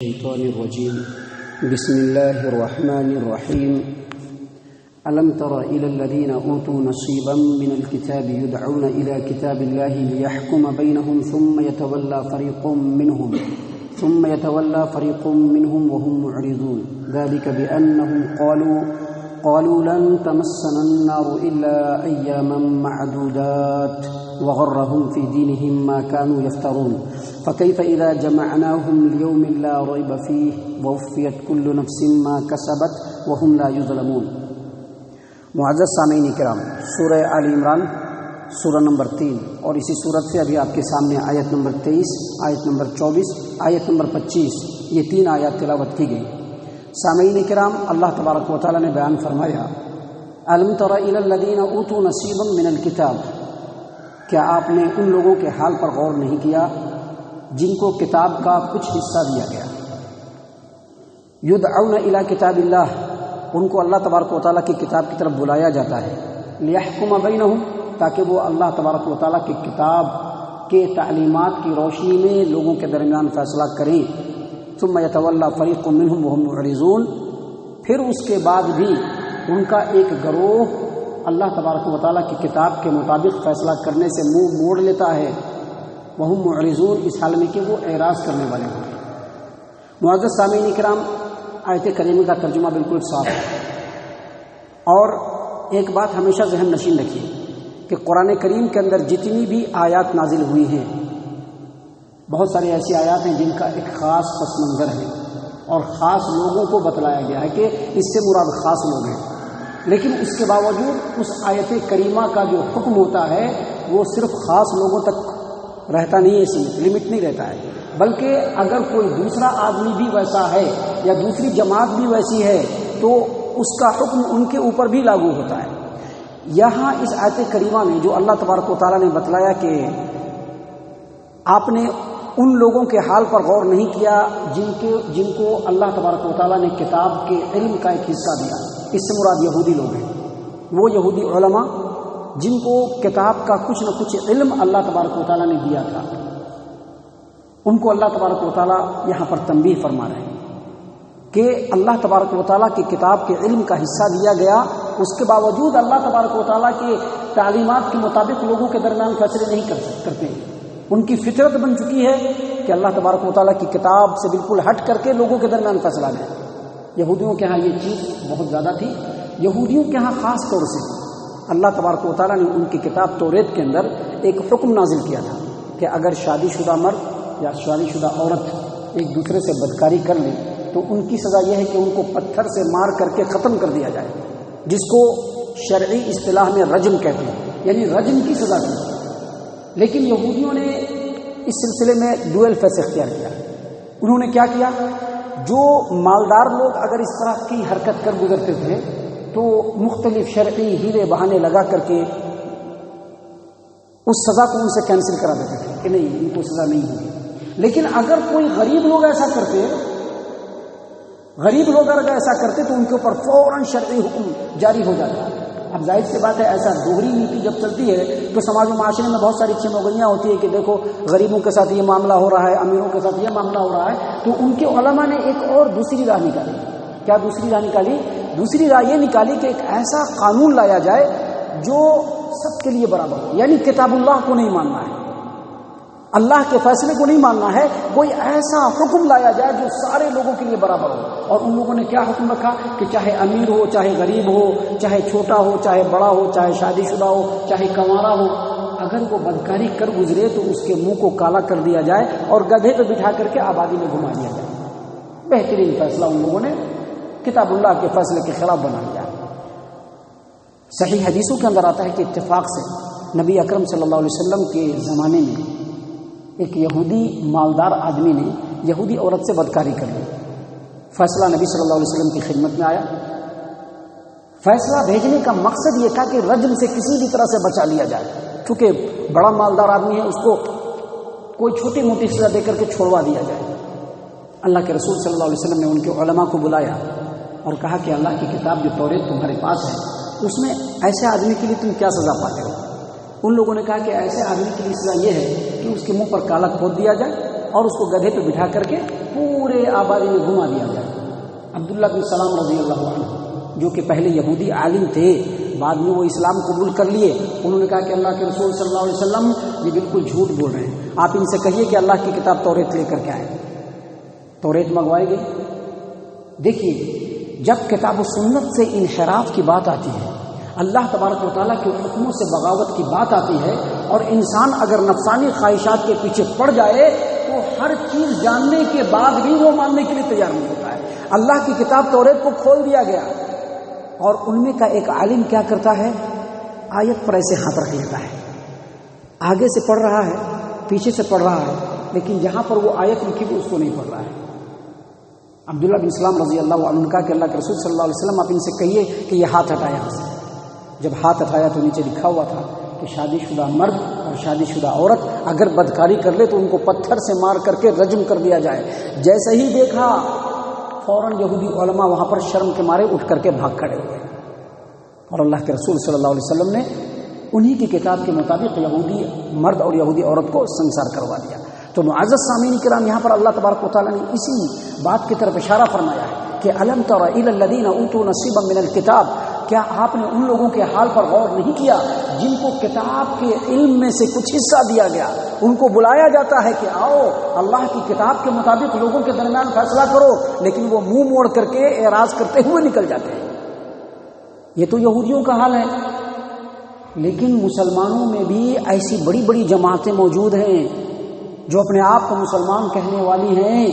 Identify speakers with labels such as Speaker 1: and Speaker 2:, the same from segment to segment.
Speaker 1: الشيطان الرجيم بسم الله الرحمن الرحيم ألم تر إلى الذين أوتوا نصيبا من الكتاب يدعون إلى كتاب الله ليحكم بينهم ثم يتولى فريق منهم وهم معرضون ذلك بأنهم قالوا لن تمسنا النار إلا أياما معدودات وغرهم في دينهم ما كانوا يفترون فكيف إذا جمعناهم ليوم لا ريب فيه ووفيت كل نفس ما كسبت وهم لا يظلمون۔ معزز سامعین کرام، سورہ آل عمران سورہ نمبر 3 اور اسی سورت سے ابھی آپ کے سامنے آیت نمبر 23، آیت نمبر 24، آیت نمبر 25 یہ 3 آیات تلاوت کی گئی۔ سامعین کرام، اللہ تبارک و تعالیٰ نے بیان فرمایا الم تر الی الذین اوتوا نصیبا من الکتاب، کیا آپ نے ان لوگوں کے حال پر غور نہیں کیا جن کو کتاب کا کچھ حصہ دیا گیا؟ یدعون الی کتاب اللہ، ان کو اللہ تبارک و تعالیٰ کی کتاب کی طرف بلایا جاتا ہے، لیحکم بینہم، تاکہ وہ اللہ تبارک و تعالیٰ کی کتاب کے تعلیمات کی روشنی میں لوگوں کے درمیان فیصلہ کریں۔ ثم یتولی فریق منہم وہم معرضون، پھر اس کے بعد بھی ان کا ایک گروہ اللہ تبارک و تعالیٰ کی کتاب کے مطابق فیصلہ کرنے سے منہ موڑ لیتا ہے۔ وہم معرضون، اس حال میں کہ وہ اعراض کرنے والے ہوں گے۔ معزز سامعین کرام، آیت کریمہ کا ترجمہ بالکل صاف ہے، اور ایک بات ہمیشہ ذہن نشین رکھیے کہ قرآن کریم کے اندر جتنی بھی آیات نازل ہوئی ہیں، بہت ساری ایسی آیات ہیں جن کا ایک خاص پس منظر ہے اور خاص لوگوں کو بتلایا گیا ہے کہ اس سے مراد خاص لوگ ہیں، لیکن اس کے باوجود اس آیت کریمہ کا جو حکم ہوتا ہے وہ صرف خاص لوگوں تک رہتا نہیں ہے، لمٹ نہیں رہتا ہے، بلکہ اگر کوئی دوسرا آدمی بھی ویسا ہے یا دوسری جماعت بھی ویسی ہے تو اس کا حکم ان کے اوپر بھی لاگو ہوتا ہے۔ یہاں اس آیت کریمہ میں جو اللہ تبارک و تعالیٰ نے بتلایا کہ آپ نے ان لوگوں کے حال پر غور نہیں کیا جن کو اللہ تبارک و تعالیٰ نے کتاب کے علم کا ایک حصہ دیا، اس سے مراد یہودی لوگ ہیں، وہ یہودی علماء جن کو کتاب کا کچھ نہ کچھ علم اللہ تبارک و تعالیٰ نے دیا تھا، ان کو اللہ تبارک و تعالیٰ یہاں پر تنبیہ فرما رہے ہیں کہ اللہ تبارک و تعالیٰ کی کتاب کے علم کا حصہ دیا گیا، اس کے باوجود اللہ تبارک و تعالیٰ کی تعلیمات کے مطابق لوگوں کے درمیان فیصلے نہیں کرتے ہیں۔ ان کی فطرت بن چکی ہے کہ اللہ تبارک و تعالیٰ کی کتاب سے بالکل ہٹ کر کے لوگوں کے درمیان فیصلہ لیں۔ یہودیوں کے ہاں یہ چیز بہت زیادہ تھی۔ یہودیوں کے ہاں خاص طور سے اللہ تبارک و تعالیٰ نے ان کی کتاب توریت کے اندر ایک حکم نازل کیا تھا کہ اگر شادی شدہ مرد یا شادی شدہ عورت ایک دوسرے سے بدکاری کر لیں تو ان کی سزا یہ ہے کہ ان کو پتھر سے مار کر کے ختم کر دیا جائے، جس کو شرعی اصطلاح میں رجم کہتے ہیں، یعنی رجم کی سزا دی۔ لیکن یہودیوں نے اس سلسلے میں ڈوئل فیس اختیار کیا۔ انہوں نے کیا کیا؟ جو مالدار لوگ اگر اس طرح کی حرکت کر گزرتے تھے تو مختلف شرعی ہیلے بہانے لگا کر کے اس سزا کو ان سے کینسل کرا دیتے تھے کہ نہیں، ان کو سزا نہیں ہوگی۔ لیکن اگر کوئی غریب لوگ ایسا کرتے تو ان کے اوپر فوراً شرعی حکم جاری ہو جاتا ہے۔ اب ظاہر سی بات ہے، ایسا دوہری نیتی جب چلتی ہے تو سماج و معاشرے میں بہت ساری چموگنیاں ہوتی ہے کہ دیکھو غریبوں کے ساتھ یہ معاملہ ہو رہا ہے، امیروں کے ساتھ یہ معاملہ ہو رہا ہے، تو ان کے علماء نے ایک اور دوسری راہ نکالی۔ کیا دوسری راہ نکالی؟ دوسری راہ یہ نکالی کہ ایک ایسا قانون لایا جائے جو سب کے لیے برابر ہو، یعنی کتاب اللہ کو نہیں ماننا ہے، اللہ کے فیصلے کو نہیں ماننا ہے، کوئی ایسا حکم لایا جائے جو سارے لوگوں کے لیے برابر ہو۔ اور ان لوگوں نے کیا حکم رکھا کہ چاہے امیر ہو، چاہے غریب ہو، چاہے چھوٹا ہو، چاہے بڑا ہو، چاہے شادی شدہ ہو، چاہے کنوارا ہو، اگر وہ بدکاری کر گزرے تو اس کے منہ کو کالا کر دیا جائے اور گدھے پہ بٹھا کر کے آبادی میں گھما دیا جائے۔ بہترین فیصلہ ان لوگوں نے کتاب اللہ کے فیصلے کے خلاف بنا لیا۔ صحیح حدیثوں کے اندر آتا ہے کہ اتفاق سے نبی اکرم صلی اللہ علیہ وسلم کے زمانے میں ایک یہودی مالدار آدمی نے یہودی عورت سے بدکاری کر لی۔ فیصلہ نبی صلی اللہ علیہ وسلم کی خدمت میں آیا۔ فیصلہ بھیجنے کا مقصد یہ تھا کہ رجم سے کسی بھی طرح سے بچا لیا جائے، چونکہ بڑا مالدار آدمی ہے، اس کو کوئی چھوٹی موٹی سزا دے کر کے چھوڑوا دیا جائے۔ اللہ کے رسول صلی اللہ علیہ وسلم نے ان کے علماء کو بلایا اور کہا کہ اللہ کی کتاب جو توریت تمہارے پاس ہے اس میں ایسے آدمی کے لیے تم کیا سزا پاتے ہو؟ ان لوگوں نے کہا کہ ایسے آدمی کے لیے سزا یہ ہے کہ اس کے منہ پر کالا کھود دیا جائے اور اس کو گدھے پہ بٹھا کر کے پورے آبادی میں گھما دیا جائے۔ عبداللہ بن سلام رضی اللہ عنہ جو کہ پہلے یہودی عالم تھے، بعد میں وہ اسلام قبول کر لیے، انہوں نے کہا کہ اللہ کے رسول صلی اللہ علیہ وسلم یہ بالکل جھوٹ بول رہے ہیں، آپ ان سے کہیے کہ اللہ کی کتاب توریت لے کر کے آئیں۔ توریت منگوائی گئی۔ دیکھیے، جب کتاب و سنت سے انحراف کی بات آتی ہے، اللہ تبارک و تعالیٰ کے حکموں سے بغاوت کی بات آتی ہے، اور انسان اگر نفسانی خواہشات کے پیچھے پڑ جائے تو ہر چیز جاننے کے بعد بھی وہ ماننے کے لیے تیار نہیں ہوتا ہے۔ اللہ کی کتاب توریت کو کھول دیا گیا، اور ان میں کا ایک عالم کیا کرتا ہے، آیت پر ایسے ہاتھ رکھ لیتا ہے، آگے سے پڑھ رہا ہے، پیچھے سے پڑھ رہا ہے، لیکن جہاں پر وہ آیت لکھی ہوئی اس کو نہیں پڑھ رہا ہے۔ عبداللہ بن سلام رضی اللہ عنہ نے کہا کہ اللہ کے رسول صلی اللہ علیہ وسلم آپ ان سے کہیے کہ یہ ہاتھ ہٹائے یہاں سے۔ جب ہاتھ ہٹایا تو نیچے لکھا ہوا تھا کہ شادی شدہ مرد اور شادی شدہ عورت اگر بدکاری کر لے تو ان کو پتھر سے مار کر کے رجم کر دیا جائے۔ جیسے ہی دیکھا فوراً یہودی علماء وہاں پر شرم کے مارے اٹھ کر کے بھاگ کھڑے ہوئے، اور اللہ کے رسول صلی اللہ علیہ وسلم نے انہی کی کتاب کے مطابق یہودی مرد اور یہودی عورت کو سنسار کروا دیا۔ تو معزز سامعین کرام، یہاں پر اللہ تبارک و تعالیٰ نے اسی بات کی طرف اشارہ فرمایا ہے کہ الم تر الی الذین اوتوا نصیبا من الکتاب، کیا آپ نے ان لوگوں کے حال پر غور نہیں کیا جن کو کتاب کے علم میں سے کچھ حصہ دیا گیا؟ ان کو بلایا جاتا ہے کہ آؤ اللہ کی کتاب کے مطابق لوگوں کے درمیان فیصلہ کرو، لیکن وہ منہ موڑ کر کے اعراض کرتے ہوئے نکل جاتے ہیں۔ یہ تو یہودیوں کا حال ہے، لیکن مسلمانوں میں بھی ایسی بڑی بڑی جماعتیں موجود ہیں جو اپنے آپ کو مسلمان کہنے والی ہیں،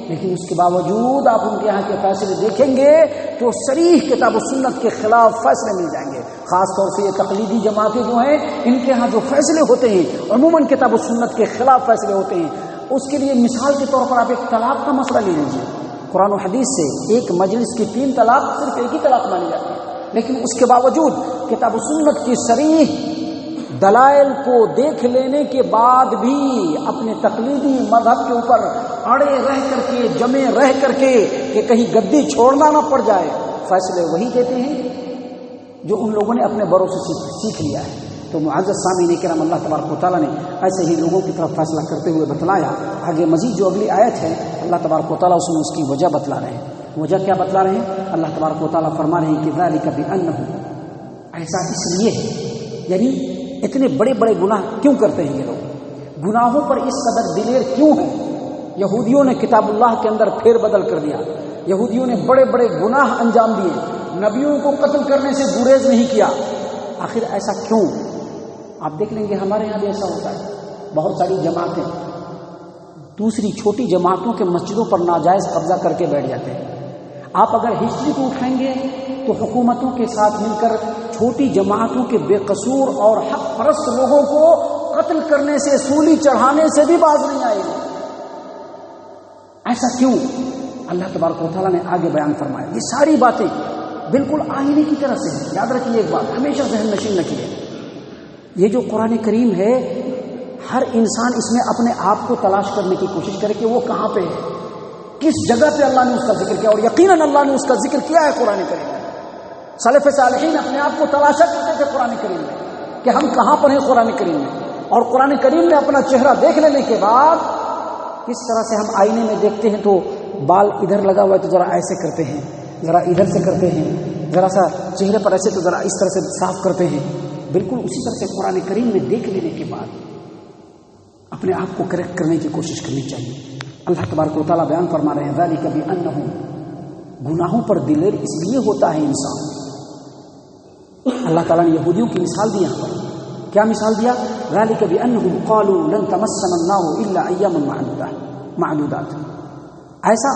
Speaker 1: لیکن اس کے باوجود آپ ان کے یہاں کے فیصلے دیکھیں گے تو صریح کتاب و سنت کے خلاف فیصلے مل جائیں گے۔ خاص طور سے یہ تقلیدی جماعتیں جو ہیں، ان کے ہاں جو فیصلے ہوتے ہیں عموماً کتاب و سنت کے خلاف فیصلے ہوتے ہیں۔ اس کے لیے مثال کے طور پر آپ ایک طلاق کا مسئلہ لے لیجیے۔ قرآن و حدیث سے ایک مجلس کی 3 طلاق صرف ایک ہی طلاق مانی جاتی ہے، لیکن اس کے باوجود کتاب و سنت کی صریح دلائل کو دیکھ لینے کے بعد بھی اپنے تقلیدی مذہب کے اوپر اڑے رہ کر کے، جمے رہ کر کے کہ کہیں گدی چھوڑنا نہ پڑ جائے، فیصلے وہی دیتے ہیں جو ان لوگوں نے اپنے بڑوں سے سیکھ لیا ہے۔ تو معزز سامعین کرام، اللہ تبارک و تعالیٰ نے ایسے ہی لوگوں کی طرف فیصلہ کرتے ہوئے بتلایا۔ آگے مزید جو اگلی آیت ہے، اللہ تبارک و تعالیٰ اس میں اس کی وجہ بتلا رہے ہیں۔ وجہ کیا بتلا رہے ہیں؟ اللہ تبارک و تعالیٰ فرما رہے ہیں کہ ذالک بأنہ، ایسا اس لیے ہے، یعنی اتنے بڑے بڑے گناہ کیوں کرتے ہیں یہ لوگ، گناہوں پر اس قدر دلیر کیوں ہیں؟ یہودیوں نے کتاب اللہ کے اندر پھیر بدل کر دیا، یہودیوں نے بڑے بڑے گناہ انجام دیے، نبیوں کو قتل کرنے سے گریز نہیں کیا، آخر ایسا کیوں؟ آپ دیکھ لیں گے ہمارے یہاں بھی ایسا ہوتا ہے، بہت ساری جماعتیں دوسری چھوٹی جماعتوں کے مسجدوں پر ناجائز قبضہ کر کے بیٹھ جاتے ہیں۔ آپ اگر ہسٹری کو اٹھائیں گے تو حکومتوں کے ساتھ مل کر چھوٹی جماعتوں کے بے قصور اور حق پرست لوگوں کو قتل کرنے سے، سولی چڑھانے سے بھی باز نہیں آئے گی۔ ایسا کیوں؟ اللہ تبارک و تعالیٰ نے آگے بیان فرمایا۔ یہ ساری باتیں بالکل آئینے کی طرح سے ہیں۔ یاد رکھیے ایک بات، ہمیشہ ذہن نشین رکھیے، یہ جو قرآن کریم ہے، ہر انسان اس میں اپنے آپ کو تلاش کرنے کی کوشش کرے کہ وہ کہاں پہ ہے، کس جگہ پہ اللہ نے اس کا ذکر کیا، اور یقیناً اللہ نے اس کا ذکر کیا ہے قرآن کریم میں۔ سلف صالحین اپنے آپ کو تلاشا کرتے تھے قرآن کریم میں کہ ہم کہاں پر ہیں قرآن کریم میں، اور قرآن کریم میں اپنا چہرہ دیکھ لینے کے بعد کس طرح سے ہم آئینے میں دیکھتے ہیں تو بال ادھر لگا ہوا ہے تو ذرا ایسے کرتے ہیں، ذرا ادھر سے کرتے ہیں، ذرا سا چہرے پر ایسے تو ذرا اس طرح سے صاف کرتے ہیں۔ بالکل اسی طرح سے قرآن کریم میں دیکھ لینے کے بعد اپنے آپ کو کریکٹ کرنے کی کوشش کرنی چاہیے۔ اللہ تبارک و تعالیٰ بیان فرما رہے ہیں ذالک بأنہ، گناہوں پر دلیر اس لیے ہوتا ہے انسان۔ اللہ تعالیٰ نے یہودیوں کی مثال دی، یہاں پر کیا مثال دیا؟ ذالک بأنہم قالوا لن تمسنا النار الا ایاما معدودات۔ ایسا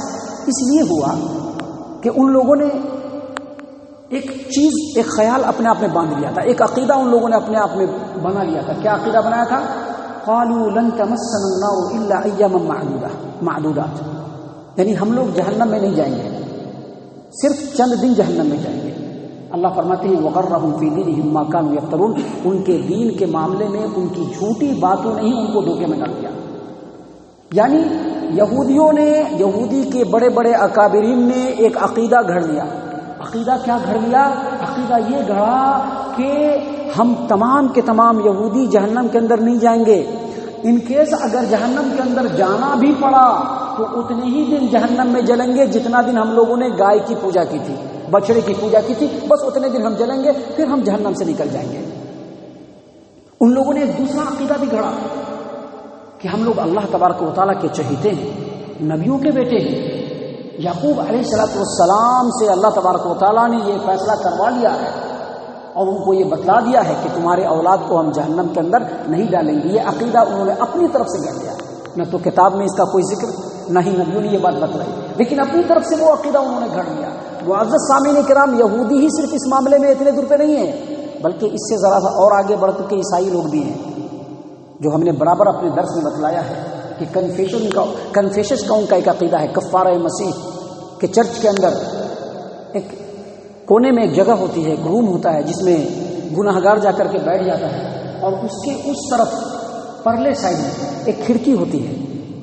Speaker 1: اس لیے ہوا کہ ان لوگوں نے ایک چیز، ایک خیال اپنے آپ میں باندھ لیا تھا، ایک عقیدہ ان لوگوں نے اپنے آپ میں بنا لیا تھا۔ کیا عقیدہ بنایا تھا؟ قالوا لن تمسنا النار الا ایاما معدودات، یعنی ہم لوگ جہنم میں نہیں جائیں گے، صرف چند دن جہنم میں جائیں گے۔ اللہ فرماتے ہیں وغرہم فی دینہم ما کانوا یفترون، ان کے دین کے معاملے میں ان کی جھوٹی باتوں نے ہی ان کو دھوکے میں ڈال دیا۔ یعنی یہودیوں نے، یہودی کے بڑے بڑے اکابرین نے ایک عقیدہ گھڑ لیا۔ عقیدہ کیا گھڑ لیا؟ عقیدہ یہ گھڑا کہ ہم تمام کے تمام یہودی جہنم کے اندر نہیں جائیں گے، ان کیس اگر جہنم کے اندر جانا بھی پڑا تو اتنے ہی دن جہنم میں جلیں گے جتنا دن ہم لوگوں نے گائے کی پوجا کی تھی، بچڑے کی پوجا کی تھی، بس اتنے دن ہم جلیں گے، پھر ہم جہنم سے نکل جائیں گے۔ ان لوگوں نے ایک دوسرا عقیدہ بھی گھڑا کہ ہم لوگ اللہ تبارک و تعالیٰ کے چہیتے ہیں، نبیوں کے بیٹے ہیں۔ یعقوب علیہ السلام سے اللہ تبارک و تعالیٰ نے یہ فیصلہ کروا لیا ہے اور ان کو یہ بتلا دیا ہے کہ تمہارے اولاد کو ہم جہنم کے اندر نہیں ڈالیں گے۔ یہ عقیدہ انہوں نے اپنی طرف سے گھڑ لیا، نہ تو کتاب میں اس کا کوئی ذکر، نہ ہی نبیوں نے یہ بات بتلائی، لیکن اپنی طرف سے وہ عقیدہ انہوں نے گھڑ لیا۔ معزز سامعین کرام، یہودی ہی صرف اس معاملے میں اتنے دور پہ نہیں ہیں، بلکہ اس سے ذرا سا اور آگے بڑھ کے عیسائی لوگ بھی ہیں، جو ہم نے برابر اپنے درس میں بتلایا ہے کہ کنفیشس کا ان کا ایک عقیدہ ہے، کفارہ مسیح، کہ چرچ کے اندر ایک کونے میں ایک جگہ ہوتی ہے، ایک روم ہوتا ہے جس میں گناہ گار جا کر کے بیٹھ جاتا ہے، اور اس کے اس طرف پرلے سائڈ میں ایک کھڑکی ہوتی ہے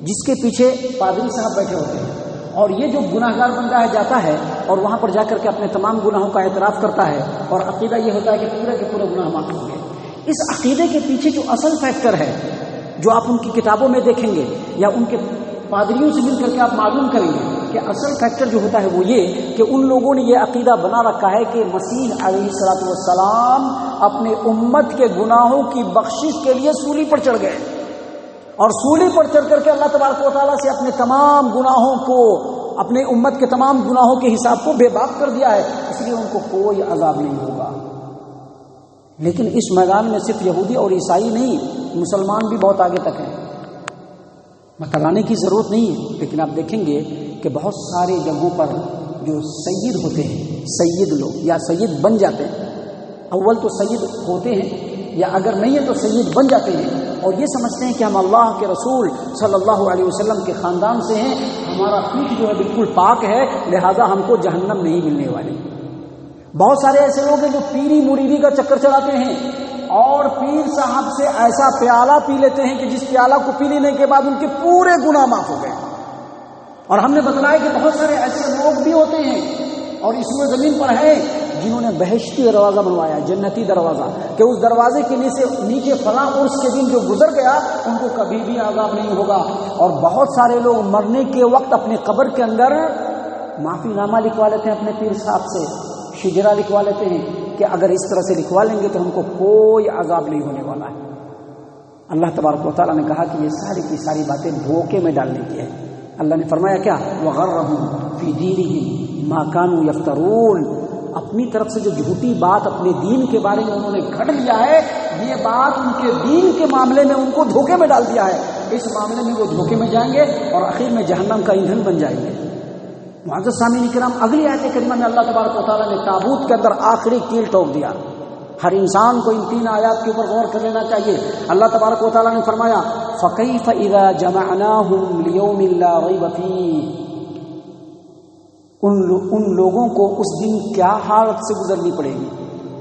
Speaker 1: جس کے پیچھے پادری صاحب بیٹھے ہوتے ہیں، اور یہ جو گناہ گار بندہ جاتا ہے اور وہاں پر جا کر کے اپنے تمام گناہوں کا اعتراف کرتا ہے، اور عقیدہ یہ ہوتا ہے کہ پورے کے پورے گناہ معاف ہوں گے۔ اس عقیدے کے پیچھے جو اصل فیکٹر ہے، جو آپ ان کی کتابوں میں دیکھیں گے یا ان کے پادریوں سے مل کر کے آپ معلوم کریں گے کہ اصل فیکٹر جو ہوتا ہے وہ یہ کہ ان لوگوں نے یہ عقیدہ بنا رکھا ہے کہ مسیح علیہ السلام اپنے امت کے گناہوں کی بخشش کے لیے سولی پر چڑھ گئے، اور سولی پر چڑھ کر کے اللہ تبارک و تعالیٰ سے اپنے تمام گناہوں کو، اپنے امت کے تمام گناہوں کے حساب کو بے باک کر دیا ہے، اس لیے ان کو کوئی عذاب نہیں ہوگا۔ لیکن اس میدان میں صرف یہودی اور عیسائی نہیں، مسلمان بھی بہت آگے تک ہیں، بتلانے کی ضرورت نہیں ہے، لیکن آپ دیکھیں گے کہ بہت سارے جگہوں پر جو سید ہوتے ہیں، سید لوگ یا سید بن جاتے ہیں، اول تو سید ہوتے ہیں یا اگر نہیں ہے تو سید بن جاتے ہیں، اور یہ سمجھتے ہیں کہ ہم اللہ کے رسول صلی اللہ علیہ وسلم کے خاندان سے ہیں، ہمارا پیٹھ جو ہے بالکل پاک ہے، لہذا ہم کو جہنم نہیں ملنے والی۔ بہت سارے ایسے لوگ ہیں جو پیری مریدی کا چکر چلاتے ہیں اور پیر صاحب سے ایسا پیالہ پی لیتے ہیں کہ جس پیالہ کو پی لینے کے بعد ان کے پورے گناہ معاف ہو گئے۔ اور ہم نے بتلایا کہ بہت سارے ایسے لوگ بھی ہوتے ہیں اور اس میں زمین پر ہیں جنہوں نے بہشتی دروازہ بنوایا، جنتی دروازہ، کہ اس دروازے کے نیچے فلاں عرس کے دن جو گزر گیا ان کو کبھی بھی عذاب نہیں ہوگا۔ اور بہت سارے لوگ مرنے کے وقت اپنے قبر کے اندر معافی نامہ لکھوا لیتے ہیں اپنے پیر صاحب سے، شجرا لکھوا لیتے ہیں کہ اگر اس طرح سے لکھوا لیں گے تو ہم کو کوئی عذاب نہیں ہونے والا ہے۔ اللہ تبارک و تعالیٰ نے کہا کہ یہ ساری کی ساری باتیں دھوکے میں ڈالنے کی ہے۔ اللہ نے فرمایا کیا؟ وَغَرَّهُمْ فِي دِينِهِمْ مَا كَانُوا يَفْتَرُونَ، اپنی طرف سے جو جھوٹی بات اپنے دین کے بارے میں انہوں نے گھڑ لیا ہے، یہ بات ان کے دین کے معاملے میں ان کو دھوکے میں ڈال دیا ہے، اس معاملے میں وہ دھوکے میں جائیں گے اور آخر میں جہنم کا ایندھن بن جائیں گے۔ معزز سامعین کرام، اگلی آیت کریمہ میں اللہ تبارک و تعالیٰ نے تابوت کے اندر آخری کیل ٹھوک دیا۔ ہر انسان کو ان تین آیات کے اوپر غور کر لینا چاہیے۔ اللہ تبارک و تعالیٰ نے فرمایا فَكَيْفَ إِذَا جَمَعْنَاهُمْ لِيَوْمٍ لَا رَيْبَ فِيهِ، ان لوگوں کو اس دن کیا حالت سے گزرنی پڑے گی،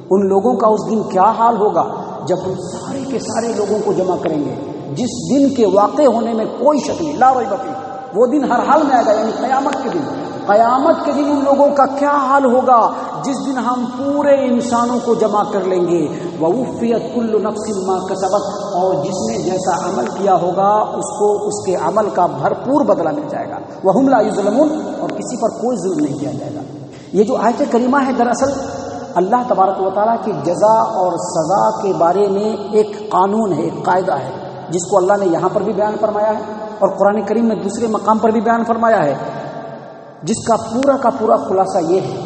Speaker 1: ان لوگوں کا اس دن کیا حال ہوگا جب ہم سارے کے سارے لوگوں کو جمع کریں گے، جس دن کے واقع ہونے میں کوئی شک نہیں، لا ریب فیہ، وہ دن ہر حال میں آئے گا، یعنی قیامت کے دن۔ قیامت کے دن ان لوگوں کا کیا حال ہوگا جس دن ہم پورے انسانوں کو جمع کر لیں گے، وَوُفِّيَتْ كُلُّ نَفْسٍ مَا كَسَبَتْ، اور جس نے جیسا عمل کیا ہوگا اس کو اس کے عمل کا بھرپور بدلہ مل جائے گا، وَهُمْ لَا يُظْلَمُونَ، اور کسی پر کوئی ظلم نہیں کیا جائے گا۔ یہ جو آیت کریمہ ہے دراصل اللہ تبارک و تعالیٰ کی جزا اور سزا کے بارے میں ایک قانون ہے، ایک قاعدہ ہے، جس کو اللہ نے یہاں پر بھی بیان فرمایا ہے اور قرآن کریم میں دوسرے مقام پر بھی بیان فرمایا ہے، جس کا پورا خلاصہ یہ ہے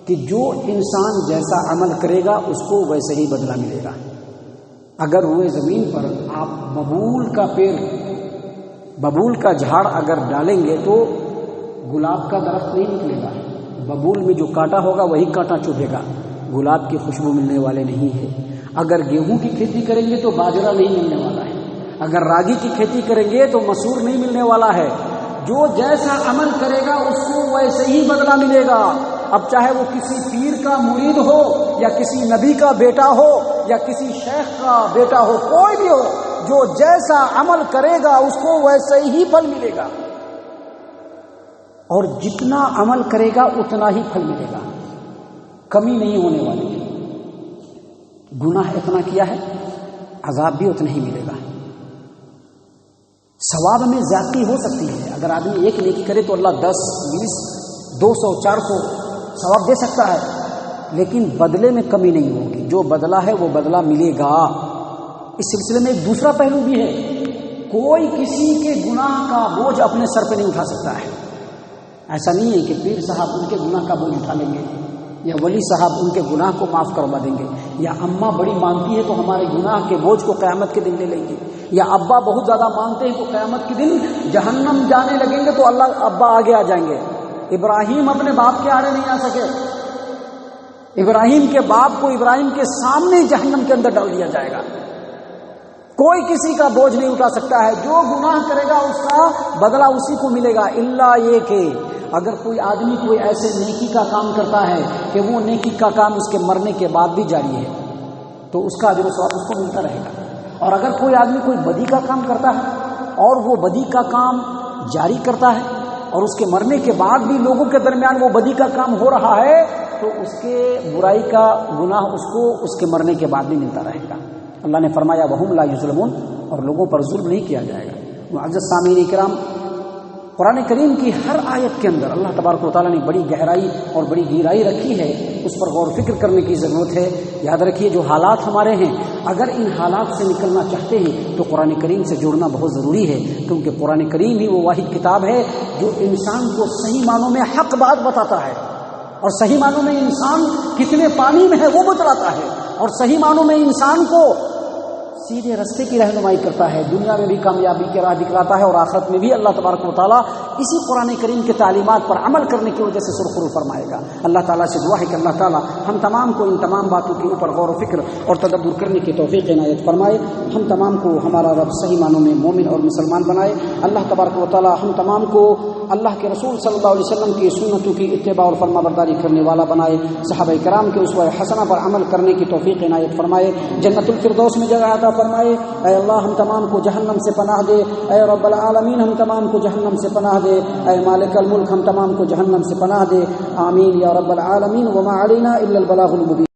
Speaker 1: کہ جو انسان جیسا عمل کرے گا اس کو ویسے ہی بدلہ ملے گا۔ اگر روئے زمین پر آپ ببول کا جھاڑ اگر ڈالیں گے تو گلاب کا درخت نہیں نکلے گا، ببول میں جو کانٹا ہوگا وہی کانٹا چبھے گا، گلاب کی خوشبو ملنے والے نہیں ہے۔ اگر گیہوں کی کھیتی کریں گے تو باجرہ نہیں ملنے والا ہے، اگر راگی کی کھیتی کریں گے تو مسور نہیں ملنے والا ہے۔ جو جیسا عمل کرے گا اس کو ویسے ہی بدلہ ملے گا، اب چاہے وہ کسی پیر کا مرید ہو یا کسی نبی کا بیٹا ہو یا کسی شیخ کا بیٹا ہو، کوئی بھی ہو، جو جیسا عمل کرے گا اس کو ویسے ہی پھل ملے گا، اور جتنا عمل کرے گا اتنا ہی پھل ملے گا، کمی نہیں ہونے والی ہے۔ گناہ اتنا کیا ہے عذاب بھی اتنا ہی ملے گا۔ ثواب میں زیادتی ہو سکتی ہے، اگر آدمی ایک نیکی کرے تو اللہ 10 20 200 400 ثواب دے سکتا ہے، لیکن بدلے میں کمی نہیں ہوگی، جو بدلہ ہے وہ بدلہ ملے گا۔ اس سلسلے میں ایک دوسرا پہلو بھی ہے، کوئی کسی کے گناہ کا بوجھ اپنے سر پہ نہیں اٹھا سکتا ہے۔ ایسا نہیں ہے کہ پیر صاحب ان کے گناہ کا بوجھ اٹھا لیں گے، یا ولی صاحب ان کے گناہ کو معاف کروا دیں گے، یا اماں بڑی مانتی ہے تو ہمارے گناہ کے بوجھ کو قیامت کے دن لے لیں گے، یا ابا بہت زیادہ مانتے ہیں تو قیامت کے دن جہنم جانے لگیں گے تو اللہ ابا آگے آ جائیں گے۔ ابراہیم اپنے باپ کے آڑے نہیں آ سکے، ابراہیم کے باپ کو ابراہیم کے سامنے جہنم کے اندر ڈال دیا جائے گا۔ کوئی کسی کا بوجھ نہیں اٹھا سکتا ہے، جو گناہ کرے گا اس کا بدلہ اسی کو ملے گا، الا یہ کہ اگر کوئی آدمی کوئی ایسے نیکی کا کام کرتا ہے کہ وہ نیکی کا کام اس کے مرنے کے بعد بھی جاری ہے تو اس کا اجر و ثواب اس کو ملتا رہے گا، اور اگر کوئی آدمی کوئی بدی کا کام کرتا ہے اور وہ بدی کا کام جاری کرتا ہے اور اس کے مرنے کے بعد بھی لوگوں کے درمیان وہ بدی کا کام ہو رہا ہے تو اس کے برائی کا گناہ اس کو اس کے مرنے کے بعد بھی ملتا رہے گا۔ اللہ نے فرمایا وَهُمْ لَا يُظْلَمُونَ، اور لوگوں پر ظلم نہیں کیا جائے گا۔ معزز سامعین کرام، قرآن کریم کی ہر آیت کے اندر اللہ تبارک و تعالیٰ نے بڑی گہرائی اور بڑی گہرائی رکھی ہے، اس پر غور و فکر کرنے کی ضرورت ہے۔ یاد رکھیے جو حالات ہمارے ہیں، اگر ان حالات سے نکلنا چاہتے ہیں تو قرآن کریم سے جڑنا بہت ضروری ہے، کیونکہ قرآن کریم ہی وہ واحد کتاب ہے جو انسان کو صحیح معنوں میں حق بات بتاتا ہے، اور صحیح معنوں میں انسان کتنے پانی میں ہے وہ بتلاتا ہے، اور صحیح معنوں میں انسان کو سیدھے رستے کی رہنمائی کرتا ہے، دنیا میں بھی کامیابی کی راہ دکھلاتا ہے اور آخرت میں بھی اللہ تبارک و تعالیٰ اسی قرآن کریم کے تعلیمات پر عمل کرنے کی وجہ سے سرخرو فرمائے گا۔ اللہ تعالیٰ سے دعا ہے کہ اللہ تعالیٰ ہم تمام کو ان تمام باتوں کے اوپر غور و فکر اور تدبر کرنے کی توفیق عنایت فرمائے، ہم تمام کو ہمارا رب صحیح معنوں میں مومن اور مسلمان بنائے۔ اللہ تبارک و تعالیٰ ہم تمام کو اللہ کے رسول صلی اللہ علیہ وسلم کی سنتوں کی اتباع اور فرما برداری کرنے والا بنائے، صحابہ کرام کے اسوہ حسنہ پر عمل کرنے کی توفیق عنایت فرمائے، جنت الفردوس میں جگہ عطا فرمائے۔ اے اللہ ہم تمام کو جہنم سے پناہ دے، اے رب العالمین ہم تمام کو جہنم سے پناہ دے، اے مالک الملک ہم تمام کو جہنم سے پناہ دے، آمین یا رب العالمین۔ وما علینا الا البلاغ المبین۔